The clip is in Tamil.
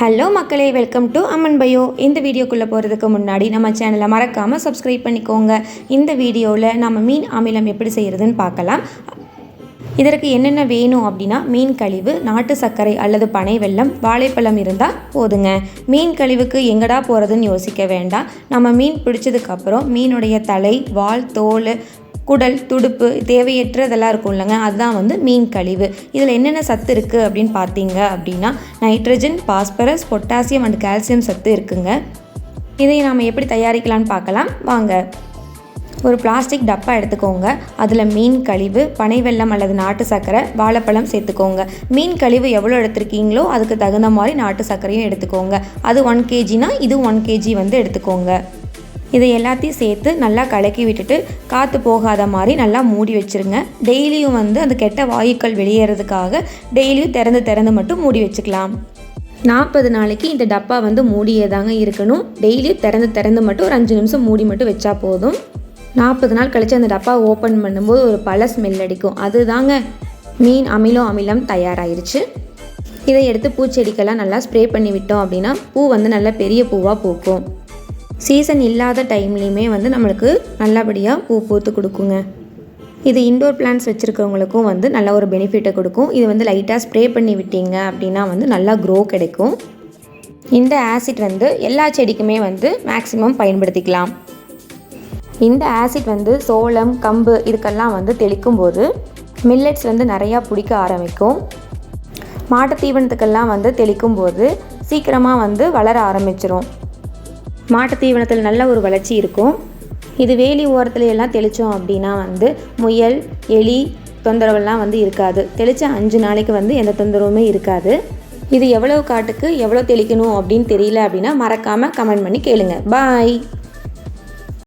ஹலோ மக்களே, வெல்கம் டு அம்மன் பயோ. இந்த வீடியோக்குள்ளே போகிறதுக்கு முன்னாடி நம்ம சேனலை மறக்காமல் சப்ஸ்கிரைப் பண்ணிக்கோங்க. இந்த வீடியோவில் நம்ம மீன் அமிலம் எப்படி செய்கிறதுன்னு பார்க்கலாம். இதற்கு என்னென்ன வேணும் அப்படின்னா, மீன் கழிவு, நாட்டு சர்க்கரை அல்லது பனை வெல்லம், வாழைப்பழம் இருந்தால் போதுங்க. மீன் கழிவுக்கு எங்கடா போகிறதுன்னு யோசிக்க வேண்டாம். நம்ம மீன் பிடிச்சதுக்கப்புறம் மீனுடைய தலை, வால், தோல், குடல், துடுப்பு தேவையற்றதெல்லாம் இருக்கும் இல்லைங்க, அதுதான் மீன் கழிவு. இதில் என்னென்ன சத்து இருக்குது அப்படின்னு பார்த்தீங்க அப்படின்னா, nitrogen, phosphorus, potassium and calcium சத்து இருக்குங்க. இதை நாம் எப்படி தயாரிக்கலான்னு பார்க்கலாம் வாங்க. ஒரு பிளாஸ்டிக் டப்பா எடுத்துக்கோங்க. அதில் மீன் கழிவு, பனை வெல்லம் அல்லது நாட்டு சர்க்கரை, வாழைப்பழம் சேர்த்துக்கோங்க. மீன் கழிவு எவ்வளோ எடுத்துருக்கீங்களோ அதுக்கு தகுந்த மாதிரி நாட்டு சர்க்கரையும் எடுத்துக்கோங்க. அது 1 kgனா இது 1 kg எடுத்துக்கோங்க. இதை எல்லாத்தையும் சேர்த்து நல்லா கலக்கி விட்டுட்டு காற்று போகாத மாதிரி நல்லா மூடி வச்சுருங்க. டெய்லியும் அந்த கெட்ட வாயுக்கள் வெளியேறதுக்காக டெய்லியும் திறந்து மட்டும் மூடி வச்சுக்கலாம். 40 நாளைக்கு இந்த டப்பா மூடியே தாங்க இருக்கணும். டெய்லியும் திறந்து மட்டும் ஒரு 5 நிமிஷம் மூடி மட்டும் வச்சா போதும். 40 நாள் கழித்து அந்த டப்பா ஓப்பன் பண்ணும்போது ஒரு பல ஸ்மெல் அடிக்கும். அதுதாங்க மீன் அமிலம் தயாராகிருச்சு. இதை எடுத்து பூச்செடிக்கெல்லாம் நல்லா ஸ்ப்ரே பண்ணி விட்டோம் அப்படின்னா பூ நல்ல பெரிய பூவாக பூக்கும். சீசன் இல்லாத டைம்லேயுமே நம்மளுக்கு நல்லபடியாக பூ பூத்து கொடுக்குங்க. இது இன்டோர் பிளான்ட்ஸ் வச்சுருக்கவங்களுக்கும் நல்ல ஒரு பெனிஃபிட்டை கொடுக்கும். இது லைட்டாக ஸ்ப்ரே பண்ணி விட்டீங்க அப்படின்னா நல்லா க்ரோ கிடைக்கும். இந்த ஆசிட் எல்லா செடிக்குமே மேக்ஸிமம் பயன்படுத்திக்கலாம். இந்த ஆசிட் சோளம், கம்பு இதுக்கெல்லாம் தெளிக்கும் போது மில்லட்ஸ் நிறையா பிடிக்க ஆரம்பிக்கும். மாட்டு தீவனத்துக்கெல்லாம் தெளிக்கும் போது சீக்கிரமாக வளர ஆரம்பிச்சிரும். மாட்டு தீவனத்தில் நல்ல ஒரு வளர்ச்சி இருக்கும். இது வேலி ஓரத்துல எல்லாம் தெளித்தோம் அப்படின்னா முயல், எலி தொந்தரவெல்லாம் இருக்காது. தெளித்த 5 நாளைக்கு எந்த தொந்தரவுமே இருக்காது. இது எவ்வளோ காட்டுக்கு எவ்வளோ தெளிக்கணும் அப்படின்னு தெரியல அப்படின்னா மறக்காமல் கமெண்ட் பண்ணி கேளுங்க. பாய்.